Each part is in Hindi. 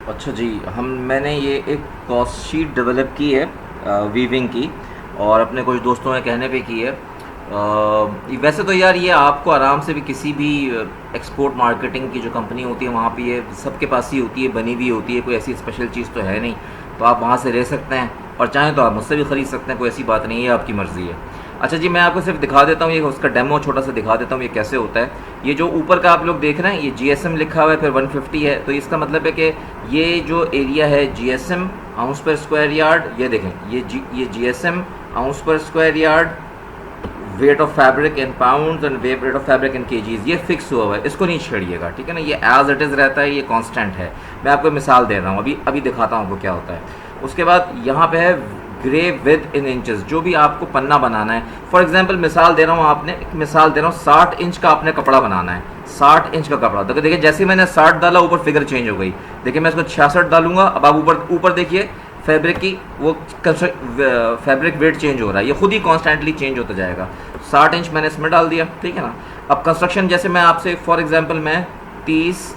अच्छा जी, मैंने ये एक कॉस्ट शीट डेवलप की है वीविंग की, और अपने कुछ दोस्तों के कहने पे की है। वैसे तो यार ये आपको आराम से भी किसी भी एक्सपोर्ट मार्केटिंग की जो कंपनी होती है वहाँ पे ये सबके पास ही होती है, बनी हुई होती है, कोई ऐसी स्पेशल चीज़ तो है नहीं। तो आप वहाँ से ले सकते हैं, और चाहें तो आप मुझसे भी ख़रीद सकते हैं, कोई ऐसी बात नहीं है, आपकी मर्ज़ी है। अच्छा जी, मैं आपको सिर्फ दिखा देता हूँ, ये उसका डेमो छोटा सा दिखा देता हूँ ये कैसे होता है। ये जो ऊपर का आप लोग देख रहे हैं, ये जीएसएम लिखा हुआ है, फिर 150 है, तो इसका मतलब है कि ये जो एरिया है जीएसएम आउंस पर स्क्वायर यार्ड, ये देखें, ये जीएसएम आउंस पर square yard, weight of fabric in pounds and weight of fabric in KGs, ये फिक्स हुआ हुआ है, इसको नहीं छेड़िएगा, ठीक है ना। ये एज इट इज़ रहता है, ये कांस्टेंट है। मैं आपको मिसाल दे रहा हूँ, अभी अभी दिखाता हूँ आपको क्या होता है। उसके बाद यहाँ पे है ग्रे विद इन इंचेस, जो भी आपको पन्ना बनाना है। फॉर एग्जांपल मिसाल दे रहा हूँ, आपने मिसाल दे रहा हूँ, 60 इंच का आपने कपड़ा बनाना है, 60 इंच का कपड़ा। तो देखिए जैसे ही मैंने 60 डाला, ऊपर फिगर चेंज हो गई। देखिए मैं इसको 66 डालूंगा, अब आप ऊपर ऊपर देखिए फैब्रिक की वो फैब्रिक वेट चेंज हो रहा है, ये खुद ही कॉन्स्टेंटली चेंज होता जाएगा। 60 इंच मैंने इसमें डाल दिया, ठीक है ना। अब कंस्ट्रक्शन जैसे मैं आपसे फॉर एग्जांपल मैं 30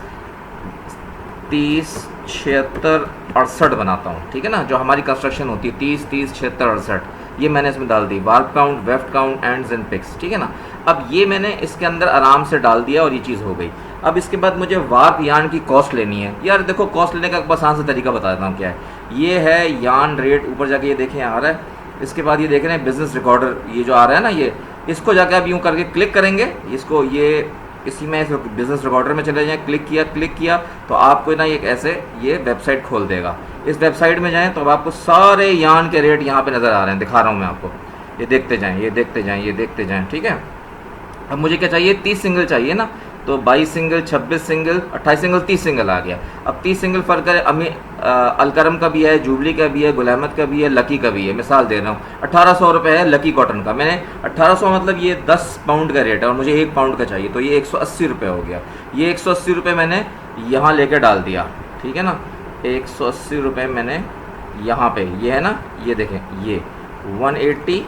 30 76 68 बनाता हूँ, ठीक है ना। जो हमारी कंस्ट्रक्शन होती है 30 30 76 68, ये मैंने इसमें डाल दी। Warp count, weft count, ends and picks, ठीक है ना। अब ये मैंने इसके अंदर आराम से डाल दिया और ये चीज़ हो गई। अब इसके बाद मुझे वार्प यार्न की कॉस्ट लेनी है। यार देखो, कॉस्ट लेने का बस आसान सा तरीका बता देता हूँ क्या है। ये है यार्न रेट, ऊपर जाके ये देखें आ रहा है। इसके बाद ये देख रहे हैं बिजनेस रिकॉर्डर, ये जो आ रहा है ना, ये इसको जाके आप यूँ करके क्लिक करेंगे, इसको ये इसी में बिजनेस रिकॉर्डर में चले जाएं, क्लिक किया तो आपको ना एक ऐसे ये वेबसाइट खोल देगा। इस वेबसाइट में जाएं तो अब आपको सारे यार्न के रेट यहाँ पे नज़र आ रहे हैं, दिखा रहा हूँ मैं आपको। ये देखते जाएं, ये देखते जाएं, ये देखते जाएं, ठीक है। अब मुझे क्या चाहिए, 30 सिंगल चाहिए ना, तो 22 सिंगल, 26 सिंगल, 28 सिंगल, 30 सिंगल आ गया। अब 30 सिंगल फ़र्क है, अलकरम का भी है, जुबली का भी है, गुलामत का भी है, लकी का भी है। मिसाल दे रहा हूँ, 1800 रुपये है लकी कॉटन का। मैंने 1800 मतलब ये 10 पाउंड का रेट है, और मुझे 1 पाउंड का चाहिए, तो ये 180 रुपये हो गया। ये 180 रुपये मैंने यहाँ लेके डाल दिया, ठीक है ना। 180 रुपये मैंने यहाँ पे, ये है ना, ये देखें, ये 180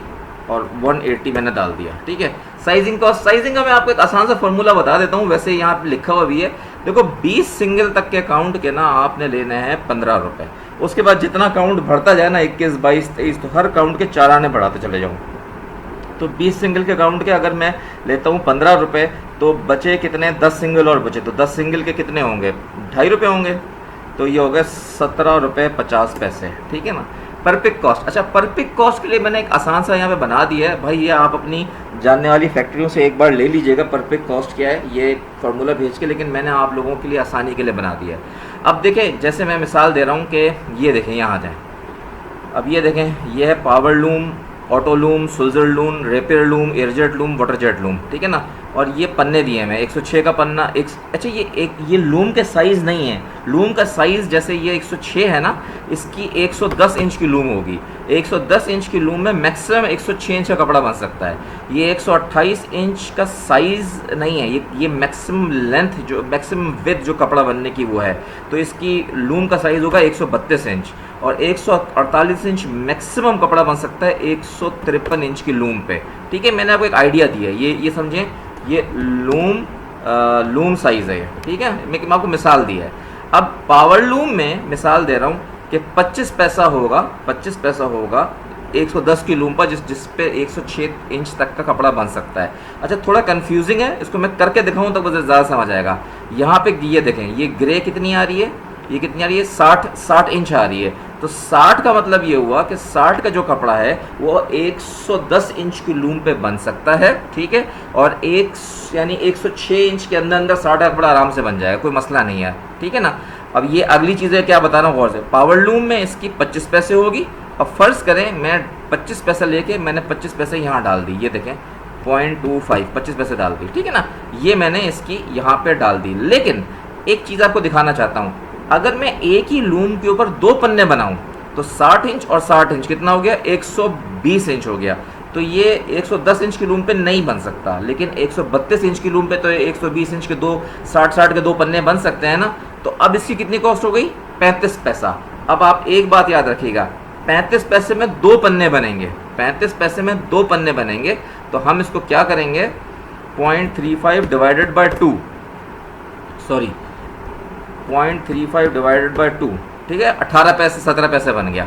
और 180 मैंने डाल दिया, ठीक है। साइजिंग कॉस्ट, साइजिंग का मैं आपको एक आसान सा फॉर्मूला बता देता हूँ, वैसे यहाँ पे लिखा हुआ भी है। देखो 20 सिंगल तक के काउंट के ना आपने लेने हैं 15 रुपये। उसके बाद जितना काउंट बढ़ता जाए ना, 21, 22, 23, तो हर काउंट के 4 आने बढ़ाते चले जाऊँ। तो 20 सिंगल के काउंट के अगर मैं लेता हूँ 15 रुपये, तो बचे कितने, 10 सिंगल और बचे, तो 10 सिंगल के कितने होंगे, 2.5 रुपये होंगे। तो ये हो गया 17 रुपये 50 पैसे, ठीक है ना। पर पिक कॉस्ट, अच्छा पर पिक कॉस्ट के लिए मैंने एक आसान सा यहाँ पे बना दिया है भाई, ये आप अपनी जानने वाली फैक्ट्रियों से एक बार ले लीजिएगा पर पिक कॉस्ट क्या है, ये फार्मूला भेज के, लेकिन मैंने आप लोगों के लिए आसानी के लिए बना दिया है। अब देखें, जैसे मैं मिसाल दे रहा हूँ कि ये देखें, यहाँ आ जाएँ। अब ये देखें, ये है power loom, auto loom, Sulzer loom, rapier loom, air jet loom, water jet loom, ठीक है ना। और ये पन्ने दिए मैं 106 का पन्ना, एक अच्छा ये लूम के साइज़ नहीं है, लूम का साइज़ जैसे ये 106 है ना, इसकी 110 इंच की लूम होगी। 110 इंच की लूम में मैक्सिमम 106 इंच का कपड़ा बन सकता है। ये 128 इंच का साइज़ नहीं है, ये मैक्सिमम लेंथ, जो मैक्सिमम विड्थ जो कपड़ा बनने की वो है, तो इसकी लूम का साइज़ होगा 132 इंच। और 148 इंच मैक्सिमम कपड़ा बन सकता है 153 इंच की लूम पे, ठीक है। मैंने आपको एक आइडिया दिया है, ये समझें, ये लूम साइज़ है, ठीक है। मैं आपको मिसाल दिया है। अब पावर लूम में मिसाल दे रहा हूँ कि 25 पैसा होगा, 25 पैसा होगा 110 की लूम पर, जिस पे 106 इंच तक का कपड़ा बन सकता है। अच्छा थोड़ा कंफ्यूजिंग है, इसको मैं करके दिखाऊँ तो मुझे ज़्यादा समझ आएगा। यहाँ पे ये देखें, ये ग्रे कितनी आ रही है, ये कितनी आ रही है, 60 इंच आ रही है। तो 60 का मतलब ये हुआ कि 60 का जो कपड़ा है वो 110 इंच की लूम पे बन सकता है, ठीक है। और यानी 106 इंच के अंदर 60 का कपड़ा आराम से बन जाएगा, कोई मसला नहीं है, ठीक है ना। अब ये अगली चीज़ें क्या बता रहा हूँ गौर से। पावर लूम में इसकी 25 पैसे होगी। अब फ़र्ज़ करें मैं 25 पैसा लेके मैंने 25 पैसे यहाँ डाल दी, ये देखें 0.25 25 पैसे डाल दी, ठीक है ना। ये मैंने इसकी यहाँ पे डाल दी। लेकिन एक चीज़ आपको दिखाना चाहता हूँ, अगर मैं एक ही लूम के ऊपर 2 पन्ने बनाऊं तो 60 इंच और 60 इंच कितना हो गया, 120 इंच हो गया। तो ये 110 इंच की लूम पे नहीं बन सकता, लेकिन 132 इंच की लूम पे तो 120 इंच के 60 के 2 पन्ने बन सकते हैं ना। तो अब इसकी कितनी कॉस्ट हो गई, 35 पैसा। अब आप एक बात याद रखिएगा, 35 पैसे में 2 पन्ने बनेंगे, 35 पैसे में 2 पन्ने बनेंगे। तो हम इसको क्या करेंगे, 0.35 divided by 2, sorry 0.35 divided by 2, ठीक है, 18 पैसे 17 पैसे बन गया,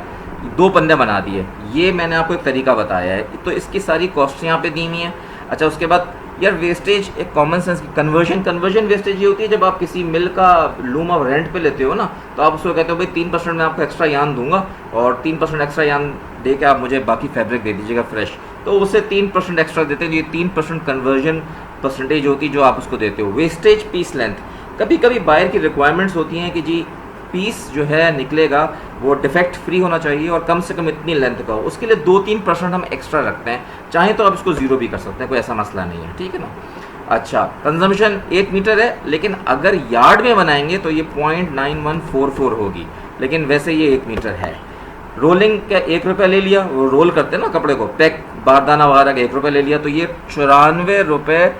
2 पन्ने बना दिए। ये मैंने आपको एक तरीका बताया है, तो इसकी सारी कॉस्ट यहाँ पे दी हुई है। अच्छा, उसके बाद यार वेस्टेज एक कॉमन सेंस की कन्वर्जन वेस्टेज ये होती है जब आप किसी मिल का लूम आप रेंट पे लेते हो ना, तो आप उसको कहते हो भाई 3% मैं आपको एक्स्ट्रा यान दूंगा और 3% एक्स्ट्रा यान दे के आप मुझे बाकी फैब्रिक दे दीजिएगा फ्रेश, तो उसे 3% एक्स्ट्रा देते हैं। ये 3% कन्वर्जन परसेंटेज होती है जो आप उसको देते हो। वेस्टेज पीस लेंथ, कभी कभी बायर की रिक्वायरमेंट्स होती हैं कि जी पीस जो है निकलेगा वो डिफेक्ट फ्री होना चाहिए और कम से कम इतनी लेंथ का हो, उसके लिए 2-3% हम एक्स्ट्रा रखते हैं। चाहे तो आप इसको ज़ीरो भी कर सकते हैं, कोई ऐसा मसला नहीं है, ठीक है ना। अच्छा, कंजम्पशन 1 मीटर है, लेकिन अगर यार्ड में बनाएंगे तो ये 0.9144 होगी, लेकिन वैसे ये 1 मीटर है। रोलिंग का 1 रुपये ले लिया, वो रोल करते हैं ना कपड़े को, पैक बारदाना वगैरह का 1 रुपये ले लिया, तो ये 94 रुपये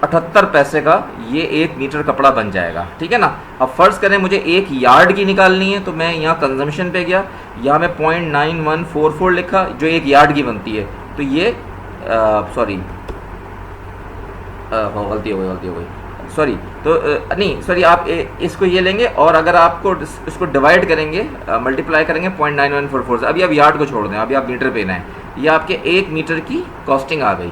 78 पैसे का ये 1 मीटर कपड़ा बन जाएगा, ठीक है ना। अब फ़र्ज़ करें मुझे 1 यार्ड की निकालनी है, तो मैं यहाँ कंजम्पशन पे गया, यहाँ मैं 0.9144 लिखा जो 1 यार्ड की बनती है, तो ये सॉरी गलती हो गई सॉरी, तो नहीं सॉरी, आप इसको ये लेंगे और अगर आपको इसको डिवाइड करेंगे, मल्टीप्लाई करेंगे 0.9144 से, अभी आप यार्ड को छोड़ दें, अभी आप मीटर पे ना है, ये आपके 1 मीटर की कॉस्टिंग आ गई।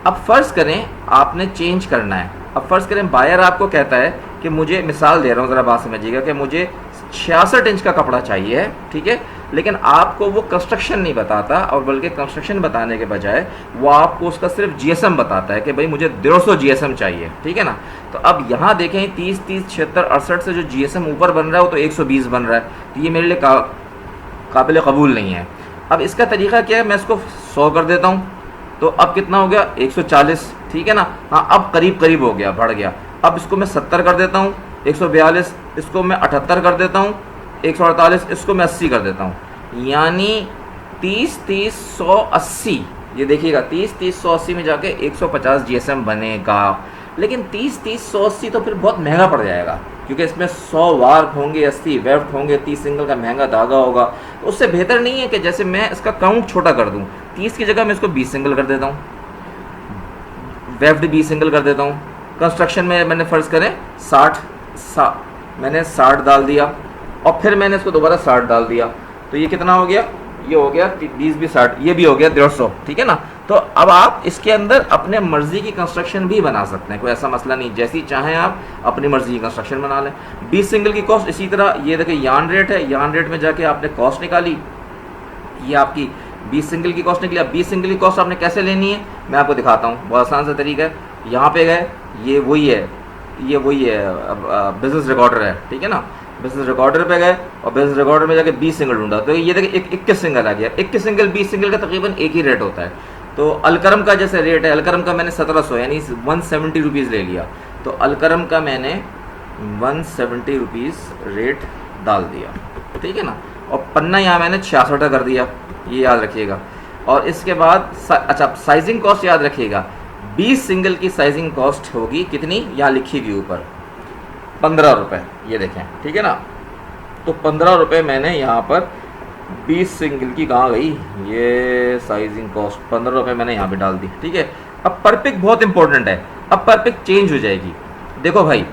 अब फ़र्ज़ करें आपने चेंज करना है, अब फ़र्ज़ करें बायर आपको कहता है कि मुझे, मिसाल दे रहा हूँ ज़रा बात समझिएगा, कि मुझे 66 इंच का कपड़ा चाहिए, ठीक है, लेकिन आपको वो कंस्ट्रक्शन नहीं बताता, और बल्कि कंस्ट्रक्शन बताने के बजाय वो आपको उसका सिर्फ जीएसएम बताता है कि भाई मुझे 150 जीएसएम चाहिए, ठीक है ना। तो अब यहाँ देखें 30, 76, 68 से जो जीएसएम ऊपर बन रहा है वो तो 120 बन रहा है, तो ये मेरे लिए काबिल कबूल नहीं है। अब इसका तरीका क्या है, मैं इसको 100 कर देता हूँ, तो अब कितना हो गया 140, ठीक है ना। हाँ, अब करीब करीब हो गया, बढ़ गया। अब इसको मैं 70 कर देता हूँ, 142, इसको मैं 78 कर देता हूँ, 148, इसको मैं 80 कर देता हूँ, यानी 30, 30, 100, 80, ये देखिएगा 30, 30, 100, 80 में जाके 150 जीएसएम बनेगा। लेकिन 30, 30, 100, 80 तो फिर बहुत महंगा पड़ जाएगा, क्योंकि इसमें 100 वार्प होंगे, 80 वेफ्ट होंगे, 30 सिंगल का महंगा धागा होगा। तो उससे बेहतर नहीं है कि जैसे मैं इसका काउंट छोटा कर दूं, 30 की जगह मैं इसको 20 सिंगल कर देता हूँ, वेफ्ट 20 सिंगल कर देता हूँ। कंस्ट्रक्शन में मैंने फ़र्ज़ करें 60 मैंने 60 डाल दिया और फिर मैंने इसको दोबारा 60 डाल दिया, तो ये कितना हो गया, ये हो गया 20, 20, 60, ये भी हो गया 150, ठीक है ना। तो अब आप इसके अंदर अपने मर्जी की कंस्ट्रक्शन भी बना सकते हैं, कोई ऐसा मसला नहीं, जैसी चाहें आप अपनी मर्जी की कंस्ट्रक्शन बना लें। 20 सिंगल की कॉस्ट इसी तरह, ये देखिए यार्न रेट है, यार्न रेट में जाके आपने कॉस्ट निकाली, ये आपकी 20 सिंगल की कॉस्ट निकली। अब 20 सिंगल की कॉस्ट आपने कैसे लेनी है मैं आपको दिखाता हूँ, बहुत आसान सा तरीका है। यहाँ पे गए, ये वही है बिजनेस रिकॉर्डर है, ठीक है ना। बिजनेस रिकॉर्डर पे गए और बिजनेस रिकॉर्डर में जाके 20 सिंगल ढूंढा, तो ये देखिए 21 सिंगल आ गया। 21 सिंगल 20 सिंगल का तकरीबन एक ही रेट होता है। तो अलकरम का जैसे रेट है, अलकरम का मैंने 1700 यानी 170 रुपीज़ ले लिया, तो अलकरम का मैंने 170 रुपीज़ रेट डाल दिया, ठीक है ना। और पन्ना यहाँ मैंने 66 कर दिया, ये याद रखिएगा। और इसके बाद अच्छा, साइजिंग कॉस्ट याद रखिएगा, 20 सिंगल की साइजिंग कॉस्ट होगी कितनी, यहाँ लिखी गई ऊपर 15 रुपये, ये देखें, ठीक है ना। तो 15 रुपये मैंने यहाँ पर 20 सिंगल की कहाँ गई, ये साइजिंग कॉस्ट 15 रुपये मैंने यहाँ पे डाल दी, ठीक है। अब पर पिक बहुत इंपॉर्टेंट है, अब पर पिक चेंज हो जाएगी। देखो भाई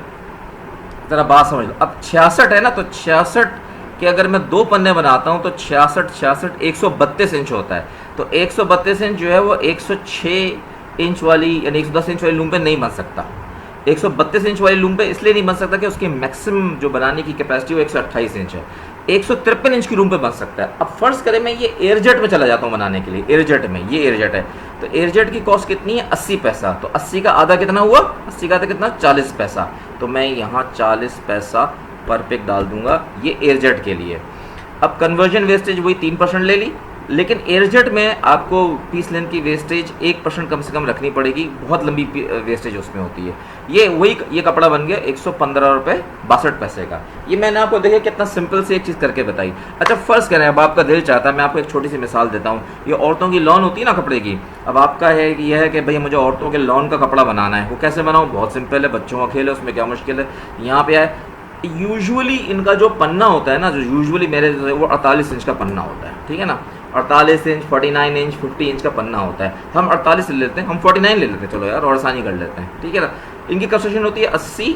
ज़रा बात समझ लो, अब 66 है ना, तो 66 के अगर मैं 2 पन्ने बनाता हूँ तो 66 132 इंच होता है। तो 132 इंच जो है वो 106 इंच वाली यानी 110 इंच वाली लूम पे नहीं बन सकता। 132 इंच वाली लूम पे इसलिए नहीं बन सकता कि उसकी मैक्सिमम जो बनाने की कैपेसिटी वो 128 इंच है। 153 इंच की लूम पे बन सकता है। अब फर्ज करें मैं ये एयरजेट में चला जाता हूँ बनाने के लिए, एयरजेट में, ये एयरजेट है, तो एयरजेट की कॉस्ट कितनी है 80 पैसा। तो 80 का आधा कितना हुआ, 80 का आधा कितना 40 पैसा। तो मैं यहाँ 40 पैसा पर पिक डाल दूंगा, ये एयरजेट के लिए। अब कन्वर्जन वेस्टेज वही 3% ले ली, लेकिन एयरजेट में आपको पीस लेंथ की वेस्टेज 1% कम से कम रखनी पड़ेगी, बहुत लंबी वेस्टेज उसमें होती है। ये कपड़ा बन गया 115 रुपये 62 पैसे का। ये मैंने आपको देखिए कितना सिंपल से एक चीज़ करके बताई। अच्छा फ़र्ज़ करें अब आपका दिल चाहता है, मैं आपको एक छोटी सी मिसाल देता हूँ। ये औरतों की लॉन होती है ना कपड़े की, अब आपका है कि यह है कि भाई मुझे औरतों के लॉन का कपड़ा बनाना है, वो कैसे बनाऊँ, बहुत सिंपल है, बच्चों का खेल है, उसमें क्या मुश्किल है। यहाँ पे आए, यूजुअली इनका जो पन्ना होता है ना, जो यूजुअली मेरे वो 48 इंच का पन्ना होता है, ठीक है ना। 48 इंच, 49 इंच, 50 इंच का पन्ना होता है। हम 48 ले लेते हैं, हम 49 ले लेते हैं, चलो यार और आसानी कर लेते हैं, ठीक है ना। इनकी कंस्ट्रक्शन होती है 80,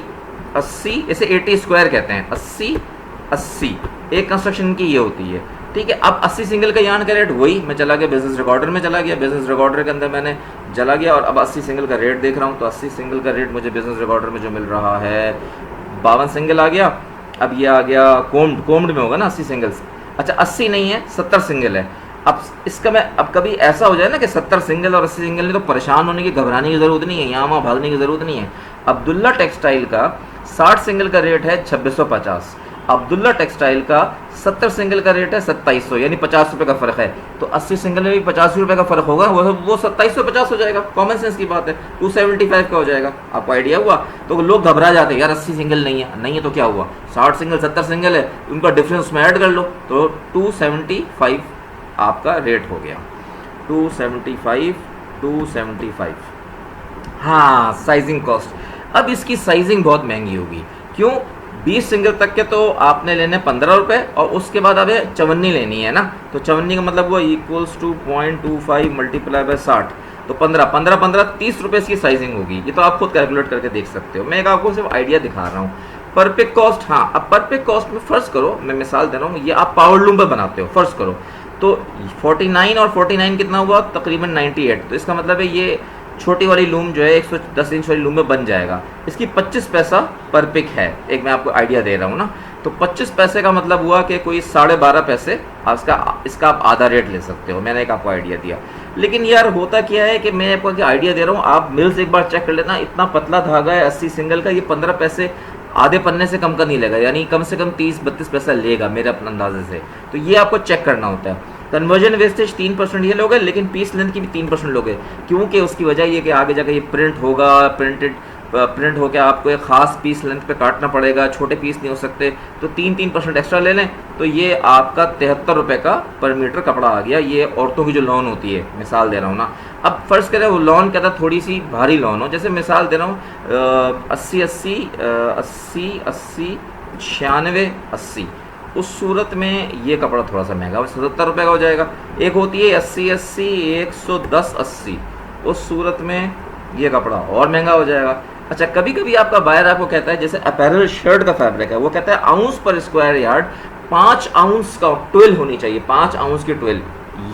80, इसे 80 स्क्वायर कहते हैं, 80 80 एक कंस्ट्रक्शन की ये होती है, ठीक है। अब 80 सिंगल का यार्न का रेट वही, मैं चला गया बिजनेस रिकॉर्डर में, चला गया बिजनेस रिकॉर्डर के अंदर मैंने चला गया और अब 80 सिंगल का रेट देख रहा हूँ। तो 80 सिंगल का रेट मुझे बिजनेस रिकॉर्डर में जो मिल रहा है 52 सिंगल आ गया। अब ये आ गया कोम्ड में होगा ना 80 सिंगल्स, अच्छा 80 नहीं है 70 सिंगल है। अब इसका मैं, अब कभी ऐसा हो जाए ना कि 70 सिंगल और 80 सिंगल नहीं, तो परेशान होने की, घबराने की ज़रूरत नहीं है, यहाँ वहाँ भागने की ज़रूरत नहीं है। अब्दुल्ला टेक्सटाइल का 60 सिंगल का रेट है 2650, अब्दुल्ला टेक्सटाइल का 70 सिंगल का रेट है 2700, यानी 50 रुपये का फ़र्क है। तो 80 सिंगल में भी 50 रुपये का फ़र्क होगा, वो 2750 हो जाएगा, कॉमन सेंस की बात है। 275 का हो जाएगा, आपको आइडिया हुआ। तो लोग घबरा जाते हैं यार 80 सिंगल नहीं है, नहीं है तो क्या हुआ, 60 सिंगल 70 सिंगल है, उनका डिफरेंस में ऐड कर लो, तो 275 आपका रेट हो गया, 275। हाँ, साइजिंग कॉस्ट, अब इसकी साइजिंग बहुत महंगी होगी, क्यों? 20 सिंगल तक के तो आपने लेने 15 रुपये, और उसके बाद अब चवन्नी लेनी है ना, तो चवन्नी का मतलब वो इक्वल्स टू 0.25 मल्टीप्लाई बाय 60, तो 15 30 रुपये इसकी साइजिंग होगी। ये तो आप खुद कैलकुलेट करके देख सकते हो, मैं एक आपको सिर्फ आइडिया दिखा रहा हूँ। पर पिक कॉस्ट, हाँ, अब पर पिक कॉस्ट में फ़र्ज़ करो, मैं मिसाल दे रहा हूँ, ये आप पावर लूम पर बनाते हो, फ़र्ज़ करो तो 49 और 49 कितना हुआ, तकरीबन 98, तो इसका मतलब है ये छोटी वाली लूम जो है 110 इंच वाली लूम में बन जाएगा। इसकी 25 पैसा पर पिक है, एक मैं आपको आइडिया दे रहा हूँ ना, तो 25 पैसे का मतलब हुआ कि कोई 12.5 पैसे इसका आप आधा रेट ले सकते हो। मैंने एक आपको आइडिया दिया, लेकिन यार होता क्या है कि मैं आपको आइडिया दे रहा हूँ, आप मिल से एक बार चेक कर लेना, इतना पतला धागा है 80 सिंगल का, ये 15 पैसे आधे पन्ने से कम का नहीं लेगा, यानी कम से कम 30-32 पैसा लेगा मेरे अपने अंदाजे से। तो ये आपको चेक करना होता है। कन्वर्जन वेस्टेज 3% ये लोगे, लेकिन पीस लेंथ की भी 3% लोगे, क्योंकि उसकी वजह ये कि आगे जाकर ये प्रिंट होगा, प्रिंट होकर आपको एक ख़ास पीस लेंथ पे काटना पड़ेगा, छोटे पीस नहीं हो सकते, तो 3% एक्स्ट्रा ले लें, तो ये आपका 73 रुपये का पर मीटर कपड़ा आ गया। ये औरतों की जो लॉन होती है, मिसाल दे रहा हूँ ना, अब फ़र्ज़ करें वो लॉन कहता है थोड़ी सी भारी लॉन हो, जैसे मिसाल दे रहा हूँ 80 96 80, उस सूरत में ये कपड़ा थोड़ा सा महंगा, 77 रुपये का हो जाएगा। एक होती है 80 110 80, उस सूरत में ये कपड़ा और महंगा हो जाएगा। अच्छा, कभी कभी आपका बायर आपको कहता है, जैसे अपैरल शर्ट का फैब्रिक है, वो कहता है आउंस पर स्क्वायर यार्ड 5 आउंस का 12 होनी चाहिए, 5 आउंस की 12,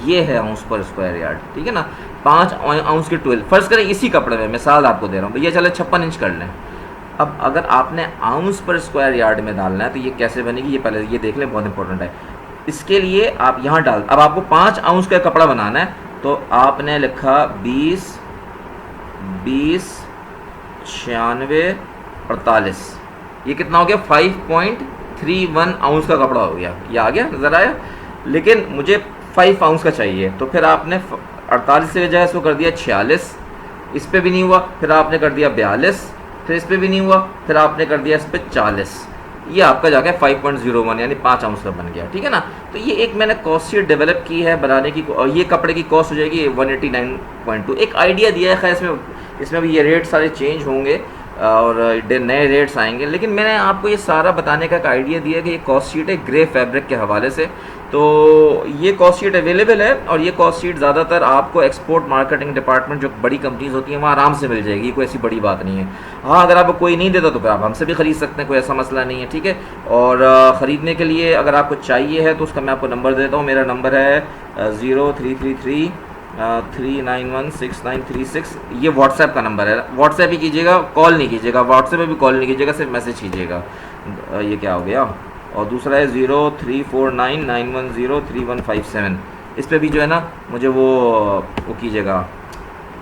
ये है आउंस पर स्क्वायर यार्ड, ठीक है ना, 5 आउंस की 12। फर्ज करें इसी कपड़े में, मिसाल आपको दे रहा हूँ भैया, चले 56 इंच कर लें। अब अगर आपने आउंस पर स्क्वायर यार्ड में डालना है तो ये कैसे बनेगी, ये पहले ये देख लें, बहुत इंपॉर्टेंट है। इसके लिए आप यहाँ डाल, अब आपको 5 आउंस का कपड़ा बनाना है, तो आपने लिखा 20 96 48, ये कितना हो गया, 5.31 आउंस का कपड़ा हो गया, ये आ गया, नज़र आया। लेकिन मुझे 5 आउंस का चाहिए, तो फिर आपने 48 से बजाय इसको कर दिया 46, इस पर भी नहीं हुआ, फिर आपने कर दिया 42, फिर इस पर भी नहीं हुआ, फिर आपने कर दिया इस पर 40, ये आपका जाके 5.01 यानी 5 आउंस का बन गया, ठीक है ना। तो ये एक मैंने कॉस्ट शीट डेवलप की है बनाने की, और ये कपड़े की कॉस्ट हो जाएगी 189.2। एक आइडिया दिया है, खैर इसमें भी ये रेट सारे चेंज होंगे और नए रेट्स आएंगे, लेकिन मैंने आपको ये सारा बताने का एक आइडिया दिया कि ये कॉस्ट शीट है ग्रे फैब्रिक के हवाले से। तो ये कॉस्ट शीट अवेलेबल है, और ये कॉस्ट शीट ज़्यादातर आपको एक्सपोर्ट मार्केटिंग डिपार्टमेंट जो बड़ी कंपनीज होती हैं वहाँ आराम से मिल जाएगी, कोई ऐसी बड़ी बात नहीं है। हाँ, अगर आपको कोई नहीं देता तो फिर आप हमसे भी ख़रीद सकते हैं, कोई ऐसा मसला नहीं है, ठीक है। और ख़रीदने के लिए अगर आपको चाहिए है तो उसका मैं आपको नंबर देता हूँ, मेरा नंबर है 0333 3916936, ये व्हाट्सएप का नंबर है, व्हाट्सएप ही कीजिएगा, कॉल नहीं कीजिएगा, व्हाट्सएप पे भी कॉल नहीं कीजिएगा, सिर्फ मैसेज कीजिएगा। ये क्या हो गया, और दूसरा है 034991031157, इस पर भी जो है ना मुझे वो कीजिएगा,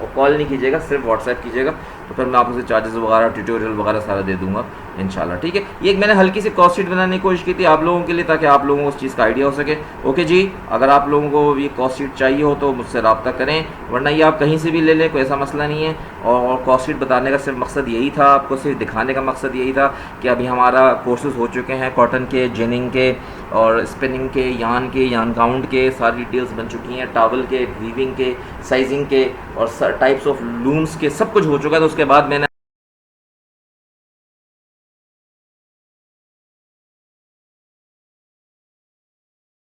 और कॉल नहीं कीजिएगा, सिर्फ व्हाट्सएप कीजिएगा, तो फिर मैं आपको चार्जेस वगैरह ट्यूटोरियल वगैरह सारा दे दूंगा इंशाल्लाह, ठीक है। ये एक मैंने हल्की सी कॉस्ट शीट बनाने की कोशिश की थी आप लोगों के लिए, ताकि आप लोगों को उस चीज़ का आइडिया हो सके। ओके जी, अगर आप लोगों को ये कॉस्ट शीट चाहिए हो तो मुझसे रब्ता करें, वरना ये आप कहीं से भी ले लें, कोई ऐसा मसला नहीं है। और कॉस्ट शीट बताने का सिर्फ मकसद यही था, आपको सिर्फ दिखाने का मकसद यही था कि अभी हमारा कोर्सेज हो चुके हैं कॉटन के, जिनिंग के और स्पिनिंग के, यान काउंट के, सारी डिटेल्स बन चुकी हैं, टावल के, वीविंग के, साइजिंग के और टाइप्स ऑफ लूम्स के, सब कुछ हो चुका है। तो उसके बाद मैंने